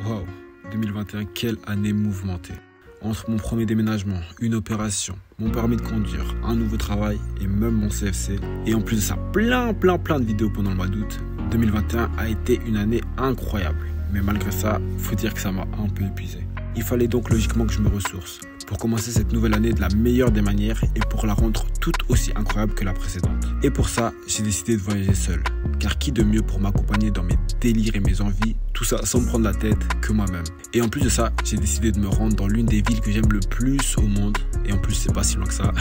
Waouh, 2021, quelle année mouvementée. Entre mon premier déménagement, une opération, mon permis de conduire, un nouveau travail et même mon CFC. Et en plus de ça, plein de vidéos pendant le mois d'août. 2021 a été une année incroyable. Mais malgré ça, faut dire que ça m'a un peu épuisé. Il fallait donc logiquement que je me ressource pour commencer cette nouvelle année de la meilleure des manières et pour la rendre tout aussi incroyable que la précédente. Et pour ça, j'ai décidé de voyager seul. Car qui de mieux pour m'accompagner dans mes délires et mes envies, tout ça sans me prendre la tête, que moi-même. Et en plus de ça, j'ai décidé de me rendre dans l'une des villes que j'aime le plus au monde. Et en plus, c'est pas si loin que ça,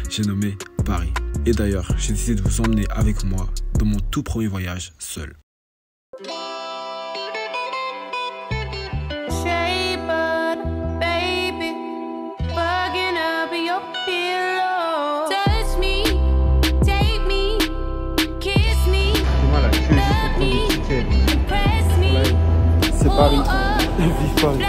j'ai nommé Paris. Et d'ailleurs, j'ai décidé de vous emmener avec moi dans mon tout premier voyage seul. C'est Paris, vive Paris.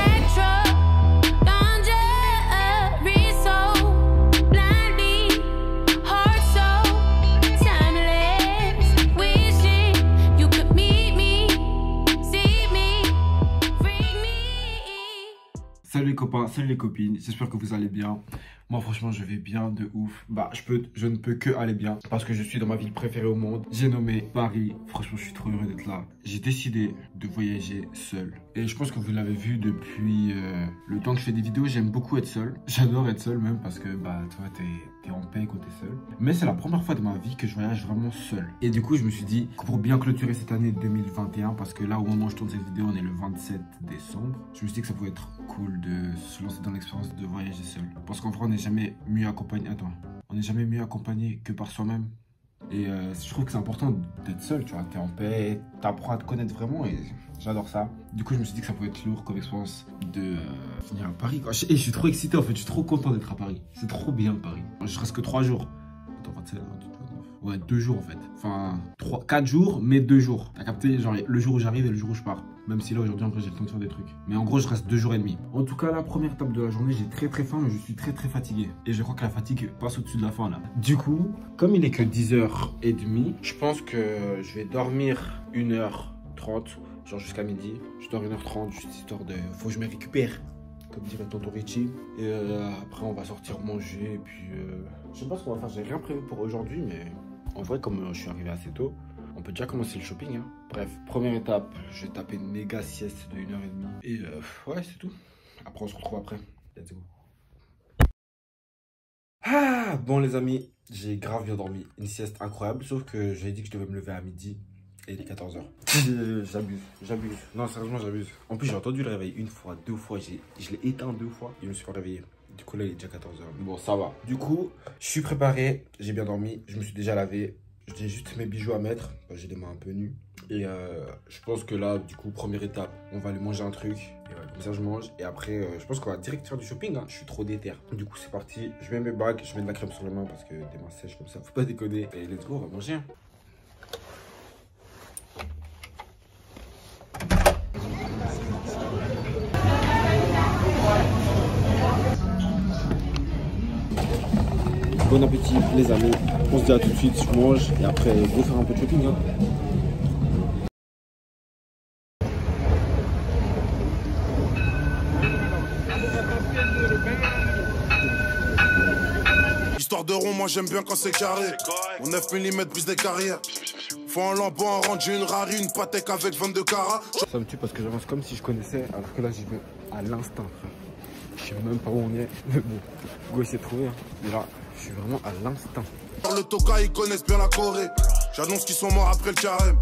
Salut les copains, salut les copines, j'espère que vous allez bien. Moi franchement je vais bien de ouf. Je ne peux que aller bien parce que je suis dans ma ville préférée au monde. J'ai nommé Paris, franchement je suis trop heureux d'être là. J'ai décidé de voyager seul. Et je pense que vous l'avez vu depuis le temps que je fais des vidéos, j'aime beaucoup être seul. J'adore être seul même parce que tu vois t'es en paix quand t'es seul. Mais c'est la première fois de ma vie que je voyage vraiment seul. Et du coup je me suis dit que pour bien clôturer cette année 2021, parce que là au moment où je tourne cette vidéo on est le 27 décembre, je me suis dit que ça pouvait être cool de se lancer dans l'expérience de voyager seul. Parce qu'en vrai on n'est jamais mieux accompagné. On n'est jamais mieux accompagné que par soi-même. Et je trouve que c'est important d'être seul, tu vois, t'es en paix, t'apprends à te connaître vraiment et j'adore ça. Du coup je me suis dit que ça pouvait être lourd comme expérience de venir à Paris quoi. Et je suis trop excité en fait, je suis trop content d'être à Paris. C'est trop bien Paris. Je reste que 3 jours. Attends, 27, 28, 29. Ouais, 2 jours en fait. Enfin, 4 jours, mais 2 jours. T'as capté, genre le jour où j'arrive et le jour où je pars. Même si là aujourd'hui en vrai j'ai le temps de faire des trucs. Mais en gros je reste 2 jours et demi. En tout cas la première étape de la journée, j'ai très faim et je suis très fatigué. Et je crois que la fatigue passe au-dessus de la faim là. Du coup, comme il est que 10h30, je pense que je vais dormir 1h30, genre jusqu'à midi. Je dors 1h30 juste histoire de... Faut que je me récupère, comme dirait tonton Richie. Et après on va sortir manger et puis... Je sais pas ce qu'on va faire, j'ai rien prévu pour aujourd'hui mais... En vrai comme je suis arrivé assez tôt, on peut déjà commencer le shopping. Hein. Bref, première étape, je vais taper une méga sieste de 1h30. Et ouais, c'est tout. Après, on se retrouve après. Let's go. Ah, bon les amis, j'ai grave bien dormi. Une sieste incroyable, sauf que j'avais dit que je devais me lever à midi. Et il est 14h. J'abuse. Non, sérieusement, j'abuse. En plus, j'ai entendu le réveil une fois, 2 fois. Je l'ai éteint 2 fois et je me suis pas réveillé. Du coup, là, il est déjà 14h. Bon, ça va. Du coup, je suis préparé. J'ai bien dormi. Je me suis déjà lavé. J'ai juste mes bijoux à mettre. J'ai les mains un peu nues. Et je pense que là, du coup, première étape, on va aller manger un truc. Et ouais, comme ça, je mange. Et après, je pense qu'on va direct faire du shopping. Hein. Je suis trop déter. Du coup, c'est parti. Je mets mes bagues. Je mets de la crème sur les mains parce que des mains sèches comme ça, faut pas déconner. Et let's go, on va manger. Bon appétit les amis, on se dit à tout de suite, je mange et après go faire un peu de shopping. Hein. Histoire de rond, moi j'aime bien quand c'est carré. Mon 9 mm brise des carrières. Faut un lambeau, un rendu, une rari, une patek avec 22 carats. Ça me tue parce que j'avance comme si je connaissais alors que là j'y vais à l'instinct. Je sais même pas où on est, mais bon, go essayer de trouver. Hein. Mais là, je suis vraiment à l'instinct. Le Toka, ils connaissent bien la Corée. J'annonce qu'ils sont morts après le carême.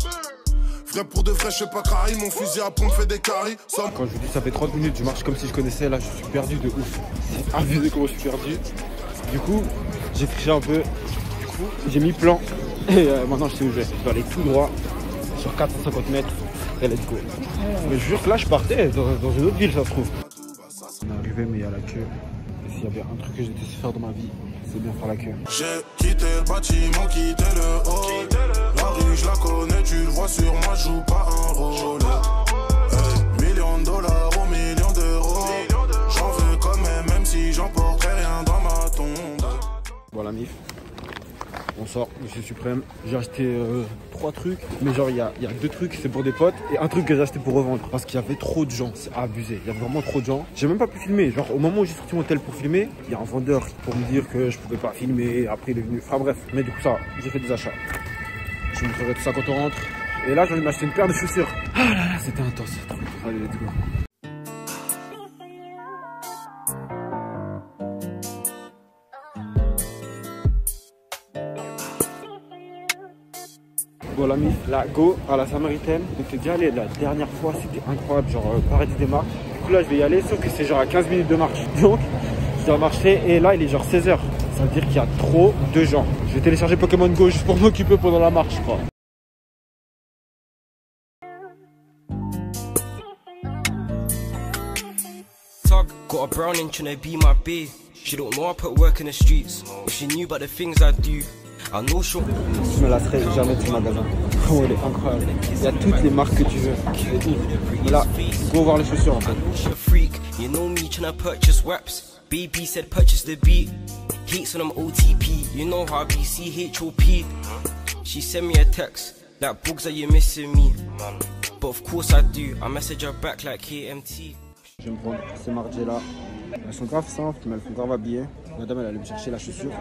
Vrai pour de vrai, je sais pas carré. Mon fusil à pompe fait des caries. Quand je vous dis ça fait 30 minutes, je marche comme si je connaissais. Là, je suis perdu de ouf. C'est abusé comment je suis perdu. Du coup, j'ai triché un peu. Du coup, j'ai mis plan. Et maintenant, je sais où je vais. Je vais aller tout droit sur 450 mètres. Et let's go. Mais je jure que là, je partais dans une autre ville, ça se trouve. On est arrivé, mais il y a la queue. Et s'il y avait un truc que j'ai décidé de faire dans ma vie, c'est bien faire la queue. J'ai quitté le bâtiment, quitté le hall. La rue, je la connais, tu le vois sur moi, je joue pas un rôle. Hey, millions de dollars ou millions d'euros. J'en veux quand même si j'emporterai rien dans ma tombe. Voilà, mif. On sort, Monsieur Suprême. J'ai acheté 3 trucs, mais genre il y a 2 trucs, c'est pour des potes, et un truc que j'ai acheté pour revendre. Parce qu'il y avait trop de gens, c'est abusé. Il y avait vraiment trop de gens. J'ai même pas pu filmer. Genre au moment où j'ai sorti mon tel pour filmer, il y a un vendeur pour me dire que je pouvais pas filmer. Après il est venu. Enfin bref, mais du coup ça, j'ai fait des achats. Je vous montrerai tout ça quand on rentre. Et là, j'en ai m'acheter une paire de chaussures. Ah là là, c'était intense. Allez, let's go. Bon l'ami, la go à la Samaritaine. Donc t'es déjà allé la dernière fois, c'était incroyable, genre paradis des marches. Du coup là je vais y aller, sauf que c'est genre à 15 minutes de marche. Donc je dois marcher et là il est genre 16h. Ça veut dire qu'il y a trop de gens. Je vais télécharger Pokémon Go juste pour m'occuper pendant la marche, je crois. Got a browning tryna be my bae. She don't know I put work in the streets, but she knew about the things I do. I know she'll. Je me lasserai jamais de ce magasin. Oh, il est incroyable. Il y a toutes les marques que tu veux. Mais là, go voir les chaussures en fait. She a freak, you know me tryna purchase waps. Baby said purchase the beat. Hates on them OTP, you know how I be CHOP. She sent me a text, like bugs are you missing me? But of course I do. I message her back like KMT. Je vais me prendre ces Margiela. Elles sont grave simples, mais elles sont grave habillées. La dame elle allait me chercher la chaussure.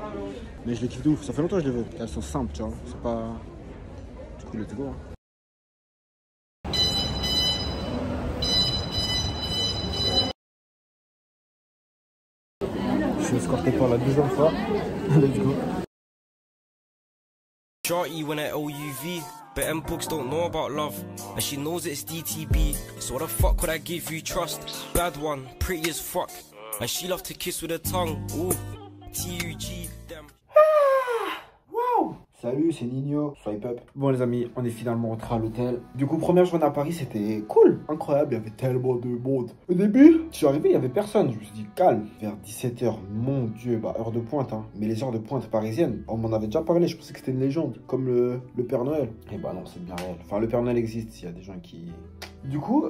Mais je les kiffe de ouf, ça fait longtemps que je les veux. Elles sont simples, tu vois. C'est pas. Du coup, let's go. Hein. Je suis escorté pour la 2e fois. Let's go. Shorty when at OUV, but them books don't know about love, and she knows it's DTB, so what the fuck would I give you trust? Bad one, pretty as fuck, and she love to kiss with her tongue, ooh, TUG, damn. Wow. Salut, c'est Nino, swipe up. Bon les amis, on est finalement rentré à l'hôtel. Du coup, première journée à Paris, c'était cool, incroyable, il y avait tellement de monde. Au début, je suis arrivé, il y avait personne. Je me suis dit calme. Vers 17h, mon dieu, bah heure de pointe, hein. Mais les heures de pointe parisiennes, on m'en avait déjà parlé, je pensais que c'était une légende, comme le Père Noël. Et bah non, c'est bien réel. Enfin, le Père Noël existe, il y a des gens qui... Du coup,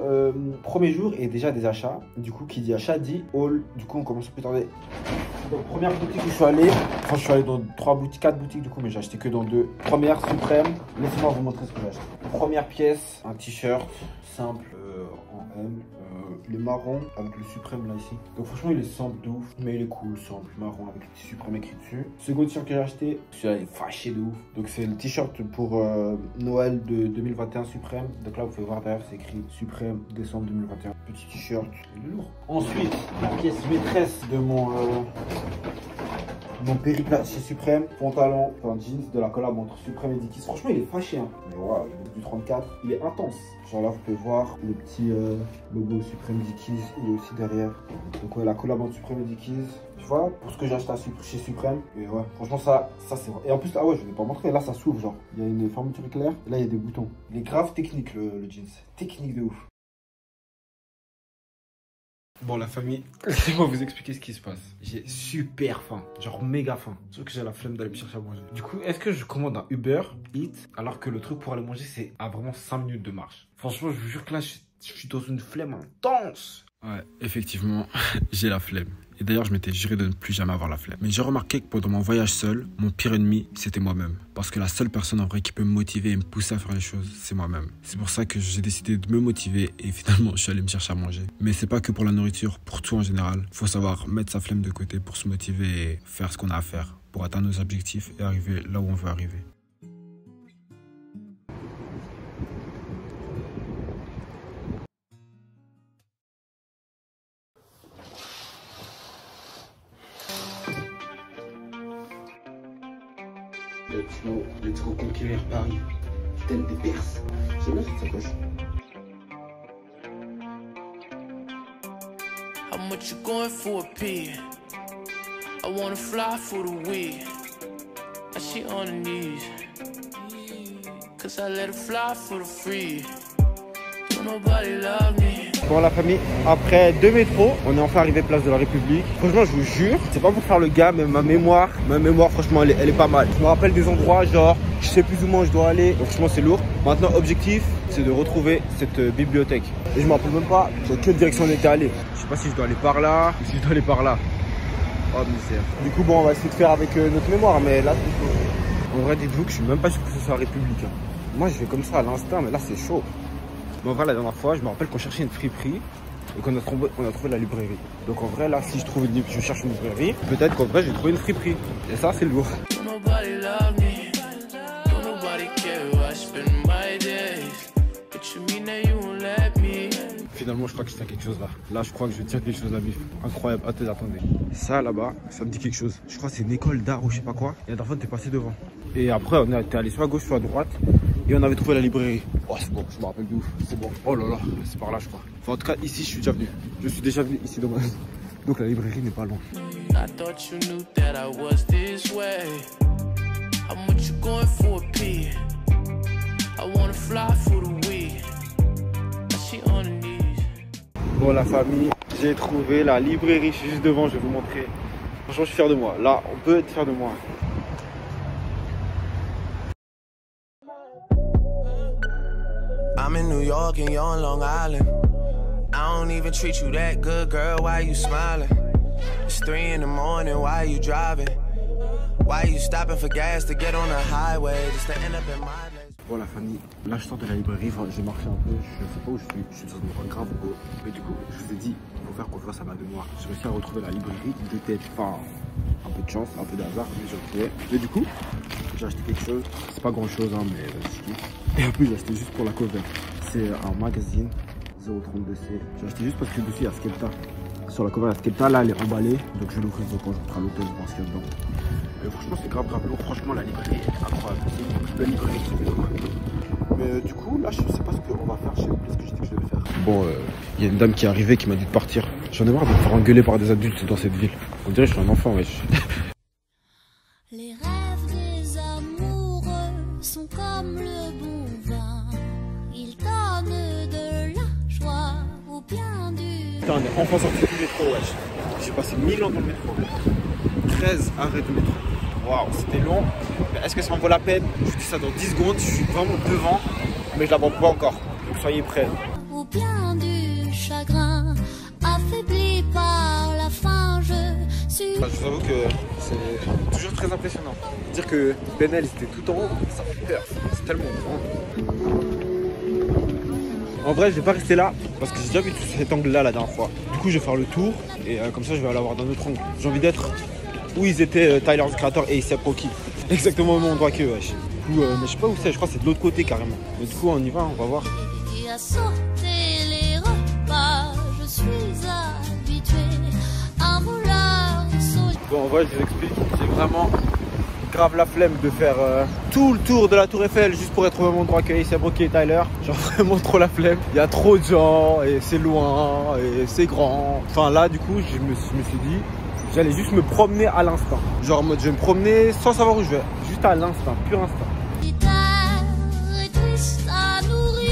premier jour et déjà des achats. Du coup, qui dit achat dit haul. Du coup, on commence plus tarder. Donc, première boutique où je suis allé. Enfin, je suis allé dans 4 boutiques du coup, mais j'ai acheté que dans 2. Première, Suprême. Laissez-moi vous montrer ce que j'ai acheté. Première pièce, un t-shirt simple en M. Il est marron avec le Suprême là ici. Donc franchement il est simple de ouf, mais il est cool, simple, marron avec le petit Suprême écrit dessus. Second t-shirt que j'ai acheté, celui-là il est fâché de ouf. Donc c'est le t-shirt pour Noël de 2021 Suprême. Donc là vous pouvez voir derrière c'est écrit Suprême décembre 2021. Petit t-shirt, il est lourd. Ensuite la pièce maîtresse de mon périple chez Suprême, pantalon, enfin jeans de la collab entre Suprême et Dickies. Franchement il est fâché hein. Mais voilà, il est du 34, il est intense. Genre là vous pouvez voir le petit logo Suprême Dickies, il est aussi derrière. Donc ouais, la collab entre Suprême et Dickies. Tu vois, pour ce que j'ai acheté chez Suprême. Et ouais, franchement ça c'est vrai. Et en plus, ah ouais, je vais pas montrer, là ça s'ouvre genre. Il y a une fermeture éclair, et là il y a des boutons. Il est grave technique le jeans. Technique de ouf. Bon la famille, laissez-moi vous expliquer ce qui se passe. J'ai super faim, genre méga faim. Sauf que j'ai la flemme d'aller me chercher à manger. Du coup, est-ce que je commande un Uber Eats alors que le truc pour aller manger c'est à vraiment 5 minutes de marche? Franchement, je vous jure que là, je suis dans une flemme intense. Ouais, effectivement, j'ai la flemme. Et d'ailleurs, je m'étais juré de ne plus jamais avoir la flemme. Mais j'ai remarqué que pendant mon voyage seul, mon pire ennemi, c'était moi-même. Parce que la seule personne en vrai qui peut me motiver et me pousser à faire les choses, c'est moi-même. C'est pour ça que j'ai décidé de me motiver et finalement, je suis allé me chercher à manger. Mais c'est pas que pour la nourriture, pour tout en général. Faut savoir mettre sa flemme de côté pour se motiver et faire ce qu'on a à faire pour atteindre nos objectifs et arriver là où on veut arriver. Let's go conquérir Paris. Telle des Perses. J'aime bien cette sacoche. How much you going for a P? I wanna fly for the weed. I she on her knees. Cause I let her fly for the free. Don't nobody love me. Bon la famille, après 2 métros, on est enfin arrivé place de la République. Franchement je vous jure, c'est pas pour faire le gars, mais ma mémoire franchement elle est pas mal. Je me rappelle des endroits, genre je sais plus ou moins où je dois aller, donc franchement c'est lourd. Maintenant objectif, c'est de retrouver cette bibliothèque. Et je me rappelle même pas dans quelle direction on était allé. Je sais pas si je dois aller par là ou si je dois aller par là. Oh misère. Du coup bon on va essayer de faire avec notre mémoire, mais là c'est chaud. En vrai, dites-vous que je suis même pas sûr que ce soit républicain. Moi, je vais comme ça à l'instinct, mais là, c'est chaud. Mais en vrai, la dernière fois, je me rappelle qu'on cherchait une friperie et qu'on a trouvé la librairie. Donc en vrai, là, si je cherche une librairie, peut-être qu'en vrai, j'ai trouvé une friperie. Et ça, c'est lourd. Finalement, je crois que je tiens quelque chose là. Là, je crois que je tiens quelque chose là, bif. Incroyable. Attendez. Ça là-bas, ça me dit quelque chose. Je crois que c'est une école d'art ou je sais pas quoi. Et la dernière fois, t'es passé devant. Et après, on était allé soit à gauche, soit à droite. Et on avait trouvé la librairie. Oh, c'est bon, je me rappelle de ouf. C'est bon. Oh là là, c'est par là, je crois. Enfin, en tout cas, ici, je suis déjà venu. Je suis déjà venu ici, dommage. Donc la librairie n'est pas loin. Bon la famille, j'ai trouvé la librairie, je suis juste devant, je vais vous montrer. Franchement, je suis fier de moi. Là, on peut être fier de moi. I'm in New York and you're on Long Island. I don't even treat you that good, girl. Why you smiling? It's 3 in the morning. Why you driving? Why you stopping for gas to get on the highway just to end up in my place? Bon la famille, là je sors de la librairie, enfin, j'ai marché un peu, je sais pas où je suis dans un endroit grave beau. Mais du coup, je vous ai dit, il faut faire confiance à ma mémoire. J'ai réussi à retrouver la librairie de tête, enfin, un peu de chance, un peu de hasard, mais j'ai retrouvé. Mais du coup, j'ai acheté quelque chose, c'est pas grand chose, hein, mais je kiffe. Et en plus, j'ai acheté juste pour la cover. C'est un magazine 032C. J'ai acheté juste parce que dessus il y a Skepta. Sur la cover, il y a Skepta, là elle est emballée, donc je vais l'ouvrir quand je rentre à l'hôtel, voir ce qu'il y a dedans. Et franchement, c'est grave lourd. Franchement, la librairie est incroyable. C'est une plus belle librairie que j'ai fait. Mais du coup, là, je sais pas ce qu'on va faire. Je sais plus ce que j'ai dit que je devais faire. Bon, il y a une dame qui est arrivée qui m'a dit de partir. J'en ai marre de me faire engueuler par des adultes dans cette ville. On dirait que je suis un enfant, wesh. Les rêves des amoureux sont comme le bon vin. Ils donnent de la joie ou bien du... Putain, on est enfin sorti du métro, wesh. J'ai passé 1000 ans dans le métro. 13 arrêts de métro. Waouh, c'était long. Mais est-ce que ça en vaut la peine? Je vous dis ça dans 10 secondes. Je suis vraiment devant, mais je l'aborde pas encore. Donc soyez prêts. Ou bien du chagrin, affaibli par la faim, je suis... Je vous avoue que c'est toujours très impressionnant. Dire que Benel était tout en haut, ça fait peur. C'est tellement grand. En vrai, je vais pas rester là parce que j'ai déjà vu tout cet angle-là la dernière fois. Du coup, je vais faire le tour et comme ça, je vais aller voir d'un autre angle. J'ai envie d'être où ils étaient, Tyler the Creator et A$AP Rocky. Exactement au même endroit qu'eux, wesh. Du coup, mais je sais pas où c'est, je crois que c'est de l'autre côté carrément. Mais du coup, on y va, on va voir. Tu as sauté les repas, je suis habitué, un voleur solitaire. Bon, en vrai, je vous explique, j'ai vraiment grave la flemme de faire tout le tour de la Tour Eiffel juste pour être au même endroit que A$AP Rocky et Tyler. Genre vraiment trop la flemme. Il y a trop de gens et c'est loin et c'est grand. Enfin là, du coup, je me suis dit, j'allais juste me promener à l'instant. Genre en mode, je vais me promener sans savoir où je vais. Juste à l'instant, pur instant. Et triste à nourrir,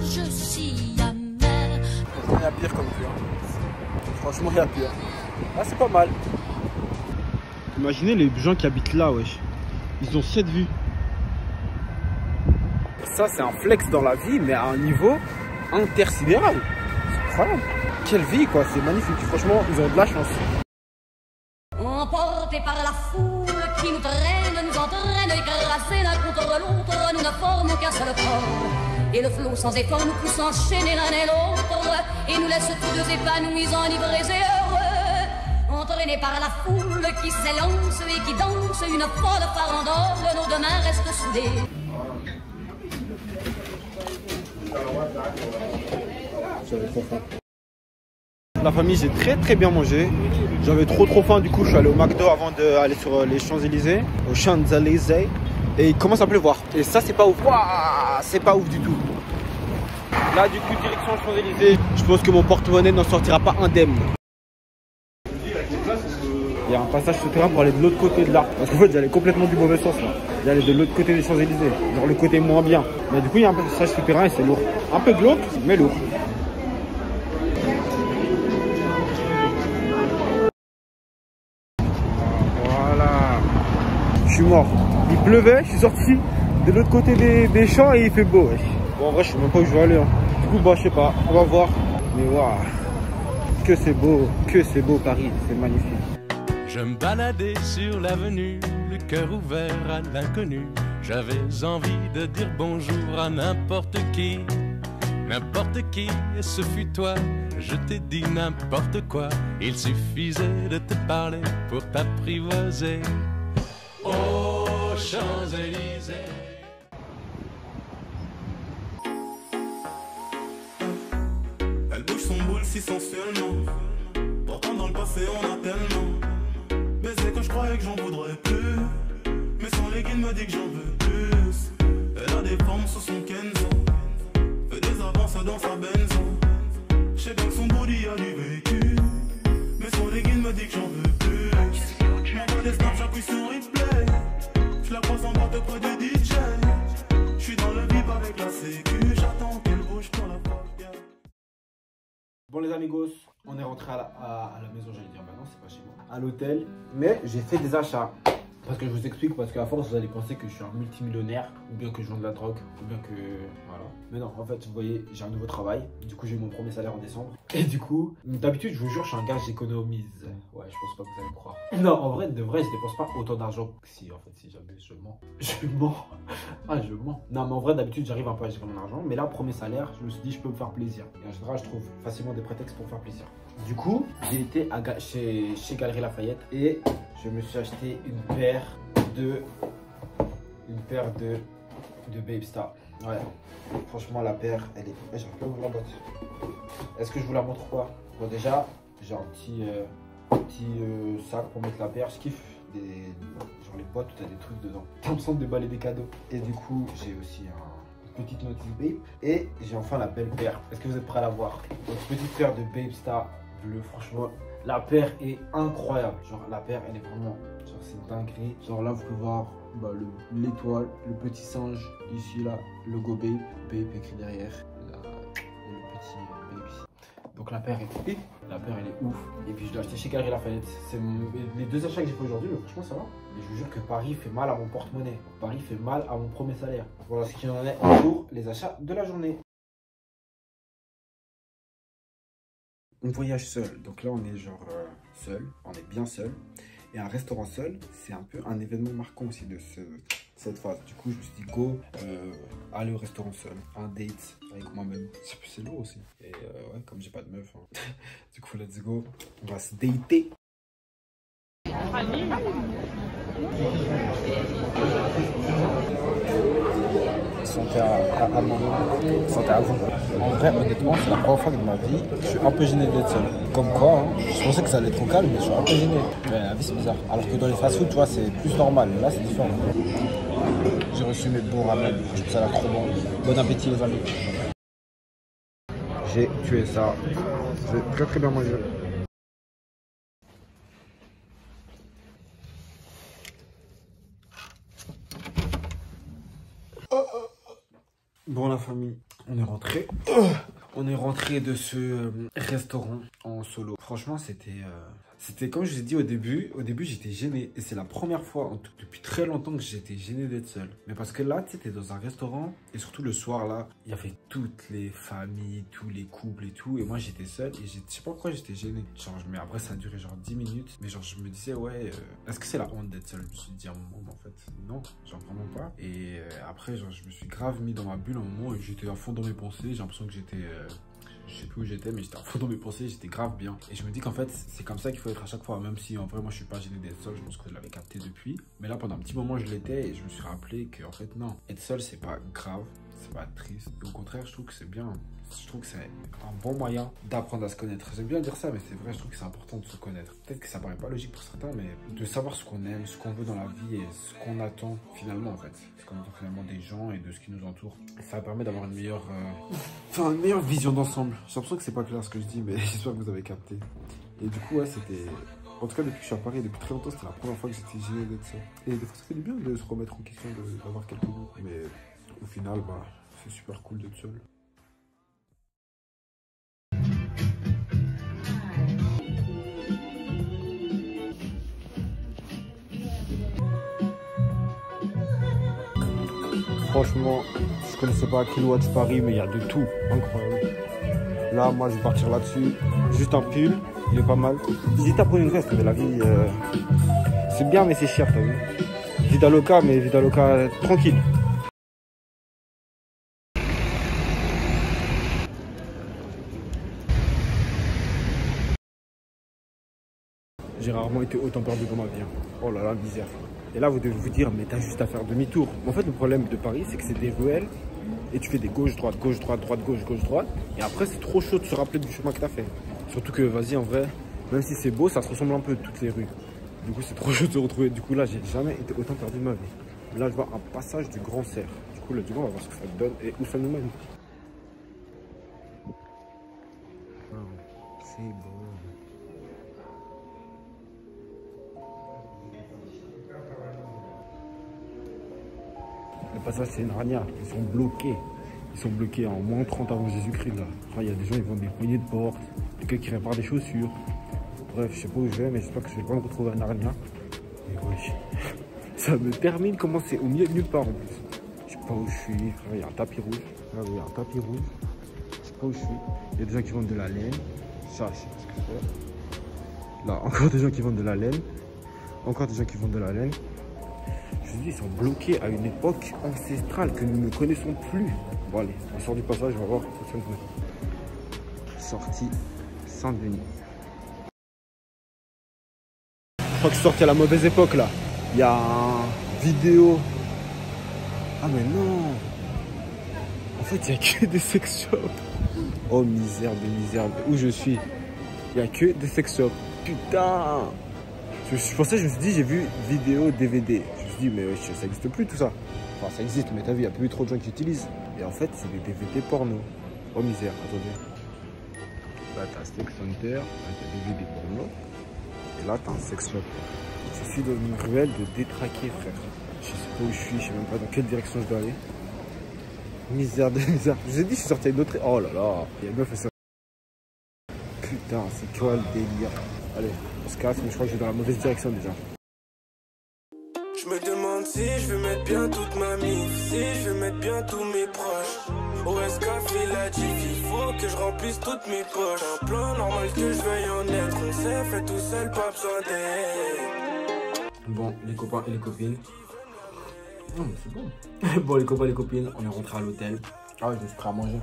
je suis amère. Franchement, il y a pire comme vue. Franchement, il y a pire. Ah, c'est pas mal. Imaginez les gens qui habitent là, wesh. Ils ont 7 vues. Ça, c'est un flex dans la vie, mais à un niveau intersidéral. C'est incroyable. Quelle vie, quoi. C'est magnifique. Franchement, ils ont de la chance. Emportés par la foule qui nous traîne, nous entraîne, écrasés l'un contre l'autre, nous ne formons qu'un seul corps. Et le flot sans effort nous pousse enchaîner l'un et l'autre, et nous laisse tous deux épanouis, enivrés et heureux. Entraînés par la foule qui s'élance et qui danse une folle farandole, nos deux mains restent soudées. J'avais trop faim. La famille, j'ai très bien mangé. J'avais trop faim, du coup je suis allé au McDo avant d'aller sur les Champs-Élysées, aux Champs-Élysées, et il commence à pleuvoir. Et ça, c'est pas ouf. Waouh, c'est pas ouf du tout. Là, du coup, direction Champs-Élysées. Je pense que mon porte-monnaie n'en sortira pas indemne. Il y a un passage souterrain pour aller de l'autre côté de là. Parce qu'en fait, j'allais complètement du mauvais sens là. J'allais de l'autre côté des Champs-Élysées, genre le côté moins bien. Mais du coup, il y a un passage souterrain et c'est lourd. Un peu glauque, mais lourd. Je suis mort. Il pleuvait, je suis sorti de l'autre côté des champs et il fait beau. Bon, en vrai, je sais même pas où je vais aller. Hein. Du coup, bah, je sais pas. On va voir. Mais waouh, que c'est beau Paris. C'est magnifique. Je me baladais sur l'avenue, le cœur ouvert à l'inconnu. J'avais envie de dire bonjour à n'importe qui, et ce fut toi. Je t'ai dit n'importe quoi, il suffisait de te parler pour t'apprivoiser. Aux Champs-Élysées. Elle bouge son boule si sensuellement. Pourtant dans le passé on a tellement baisé que je croyais que j'en voudrais plus. Mais son legging me dit que j'en veux plus. Elle a des formes sous son Kenzo, fait des avances dans sa benzo. Je sais bien que son body a du vécu, mais son legging me dit que j'en veux plus. M'envoie des snaps, j'appuie sur replay. Je la croise en boîte auprès du DJ. Je suis dans le vip avec la sécu. J'attends qu'elle bouge pour la fois. Bon les amigos, on est rentré à la maison, j'allais dire, bah non c'est pas chez moi, à l'hôtel, mais j'ai fait des achats. Parce que je vous explique, parce qu'à force vous allez penser que je suis un multimillionnaire, ou bien que je vends de la drogue, ou bien que... voilà. Mais non, en fait, vous voyez, j'ai un nouveau travail. Du coup, j'ai eu mon premier salaire en décembre. Et du coup, d'habitude, je vous jure, je suis un gars, j'économise. Ouais, je pense pas que vous allez me croire. Non, en vrai, de vrai, je dépense pas autant d'argent. Si, en fait, si j'abuse, je mens. Je mens. Ah, je mens. Non, mais en vrai, d'habitude, j'arrive un peu à gérer mon argent. Mais là, premier salaire, je me suis dit, je peux me faire plaisir. Et en général, je trouve facilement des prétextes pour me faire plaisir. Du coup, j'ai été chez Galeries Lafayette et je me suis acheté une paire de Babestar. Ouais, franchement la paire, elle est... J'arrive pas à ouvrir la boîte. Est-ce que je vous la montre ou pas? Bon déjà, j'ai un petit sac pour mettre la paire. Je kiffe genre les boîtes où t'as des trucs dedans. Ça me semble déballer des cadeaux. Et du coup, j'ai aussi une petite notice Babe. Et j'ai enfin la belle paire. Est-ce que vous êtes prêts à la voir? Donc petite paire de Babestar bleu, franchement. La paire est incroyable. Genre la paire, elle est vraiment... genre c'est une dinguerie. Genre là, vous pouvez voir bah, l'étoile, le petit singe. Ici, là, logo Babe. Babe écrit derrière. Là, et le petit Babe ici. Donc la paire est... la paire, elle est ouf. Et puis je l'ai acheté chez Galeries Lafayette. C'est les deux achats que j'ai fait aujourd'hui, mais franchement, ça va. Mais je vous jure que Paris fait mal à mon porte-monnaie. Paris fait mal à mon premier salaire. Voilà ce qu'il en est pour les achats de la journée. On voyage seul, donc là on est genre seul, on est bien seul. Et un restaurant seul, c'est un peu un événement marquant aussi de cette phase. Du coup je me suis dit go, aller au restaurant seul, un date avec moi-même. C'est lourd aussi. Et ouais, comme j'ai pas de meuf, hein. Du coup let's go, on va se dater. Santé à moi-même, santé à vous. En vrai, honnêtement, c'est la première fois de ma vie que je suis un peu gêné d'être seul. Comme quoi, hein, je pensais que ça allait être trop calme, mais je suis un peu gêné. Mais la vie, c'est bizarre. Alors que dans les fast-food, tu vois, c'est plus normal. Là, c'est différent. J'ai reçu mes bons ramen. Je trouve ça là trop bon. Bon appétit, les amis. J'ai tué ça. J'ai très bien mangé. Bon la famille, on est rentré. On est rentré de ce restaurant en solo. Franchement, c'était comme je vous ai dit au début j'étais gêné. Et c'est la première fois depuis très longtemps que j'étais gêné d'être seul. Mais parce que là, tu sais, t'es dans un restaurant et surtout le soir là, il y avait toutes les familles, tous les couples et tout. Et moi j'étais seul et je sais pas pourquoi j'étais gêné. Genre, mais après ça a duré genre 10 minutes. Mais genre je me disais ouais, est-ce que c'est la honte d'être seul? Je me suis dit à un moment, mais en fait non, genre vraiment pas. Et après genre je me suis grave mis dans ma bulle à un moment et j'étais à fond dans mes pensées. J'ai l'impression que j'étais... je sais plus où j'étais, mais j'étais à fond dans mes pensées, j'étais grave bien. Et je me dis qu'en fait, c'est comme ça qu'il faut être à chaque fois. Même si en vrai, moi, je suis pas gêné d'être seul, je pense que je l'avais capté depuis. Mais là, pendant un petit moment, je l'étais et je me suis rappelé qu'en fait, non, être seul, c'est pas grave, c'est pas triste. Et au contraire, je trouve que c'est bien. Je trouve que c'est un bon moyen d'apprendre à se connaître. J'aime bien dire ça, mais c'est vrai, je trouve que c'est important de se connaître. Peut-être que ça paraît pas logique pour certains, mais de savoir ce qu'on aime, ce qu'on veut dans la vie et ce qu'on attend finalement, en fait. Ce qu'on attend finalement des gens et de ce qui nous entoure. Ça permet d'avoir une meilleure vision d'ensemble. J'ai l'impression que c'est pas clair ce que je dis, mais j'espère que vous avez capté. Et du coup, ouais, c'était... En tout cas, depuis que je suis à Paris, depuis très longtemps, c'était la première fois que j'étais gêné d'être seul. Et des fois, ça fait du bien de se remettre en question, d'avoir quelqu'un d'autre. Mais au final, bah, c'est super cool d'être seul. Franchement, je connaissais pas Kill Watch Paris, mais il y a de tout. Incroyable. Là, moi, je vais partir là-dessus. Juste un pull, il est pas mal. J'hésite à prendre une veste, mais la vie, c'est bien, mais c'est cher, t'as vu. Vida loca, mais vida loca tranquille. J'ai rarement été autant perdu dans ma vie. Oh là là, misère. Et là, vous devez vous dire, mais t'as juste à faire demi-tour. Mais en fait, le problème de Paris, c'est que c'est des ruelles. Et tu fais des gauche-droite, gauche-droite, droite-gauche, gauche-droite. Et après, c'est trop chaud de se rappeler du chemin que t'as fait. Surtout que, vas-y, en vrai, même si c'est beau, ça se ressemble un peu toutes les rues. Du coup, c'est trop chaud de se retrouver. Du coup, là, j'ai jamais été autant perdu de ma vie. Là, je vois un passage du Grand Cerf. Du coup, là, du coup, on va voir ce que ça donne et où ça nous mène. Oh, c'est beau. Le passage, c'est une rania. Ils sont bloqués. Ils sont bloqués en moins 30 avant Jésus-Christ, là. Il y a des gens, ils vendent des poignées de porte. Quelqu'un qui répare des chaussures. Bref, je sais pas où je vais, mais j'espère que je vais pas me retrouver à Narnia. Mais wesh, ça me termine comment c'est au milieu de nulle part en plus. Je sais pas où je suis. Il y a un tapis rouge. Là, il y a un tapis rouge. Je sais pas où je suis. Il y a des gens qui vendent de la laine. Ça, je sais pas ce que c'est. Là, encore des gens qui vendent de la laine. Encore des gens qui vendent de la laine. Je vous dis, ils sont bloqués à une époque ancestrale que nous ne connaissons plus. Bon, allez, on sort du passage, on va voir. Sortie Saint-Denis. Je crois que je suis sorti à la mauvaise époque là. Il y a une vidéo. Ah mais non. En fait, il n'y a que des sex shops. Oh misère de misère. Où je suis, il n'y a que des sex shops. Putain. Je pensais, je me suis dit, j'ai vu vidéo DVD. Je me suis dit, mais wesh, ça n'existe plus tout ça. Enfin, ça existe, mais t'as vu, il n'y a plus trop de gens qui utilisent. Et en fait, c'est des DVD porno. Oh misère, attendez. Là, t'as Sex Center, là, t'as des DVD porno. Et là, t'as un sex shop. Je suis dans une ruelle de détraqués, frère. Je sais pas où je suis, je sais même pas dans quelle direction je dois aller. Misère de misère. Je vous ai dit, je suis sorti avec d'autres. Oh là là, il y a une meuf, elle s'est. Putain, c'est quoi le délire? Allez, on se casse, mais je crois que je vais dans la mauvaise direction déjà. Je me demande si je vais mettre bien toute ma mif, si je vais mettre bien tous mes proches. OSK fait la diff, il faut que je remplisse toutes mes poches. Un plan normal que je veuille en être, on s'est fait tout seul, pas besoin d'aide. Bon, les copains et les copines. Non, mais c'est bon. Bon, les copains et les copines, on est rentré à l'hôtel. Ah ouais, je me suis prêt à manger.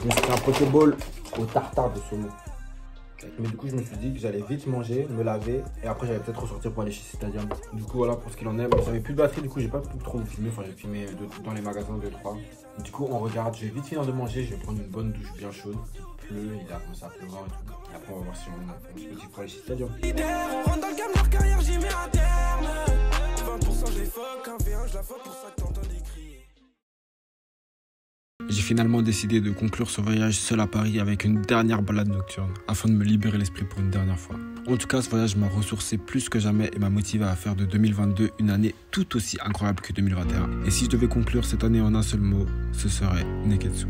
Je me suis pris un pokéball au tartare de saumon. Mais du coup, je me suis dit que j'allais vite manger, me laver et après, j'allais peut-être ressortir pour aller chez Stadium. Du coup, voilà pour ce qu'il en est. J'avais plus de batterie, du coup, j'ai pas pu trop me filmer. Enfin, j'ai filmé dans les magasins 2-3. Du coup, on regarde. Je vais vite finir de manger. Je vais prendre une bonne douche bien chaude. Il pleut, il a commencé à pleuvoir et tout. Et après, on va voir si on se dit pour aller chez Stadium. On rentre dans le game, leur carrière, j'y mets un terme. 20% je les fuck, 1v1, je la fuck pour ça que t'entends des cris. J'ai finalement décidé de conclure ce voyage seul à Paris avec une dernière balade nocturne, afin de me libérer l'esprit pour une dernière fois. En tout cas, ce voyage m'a ressourcé plus que jamais et m'a motivé à faire de 2022 une année tout aussi incroyable que 2021. Et si je devais conclure cette année en un seul mot, ce serait Neketsu.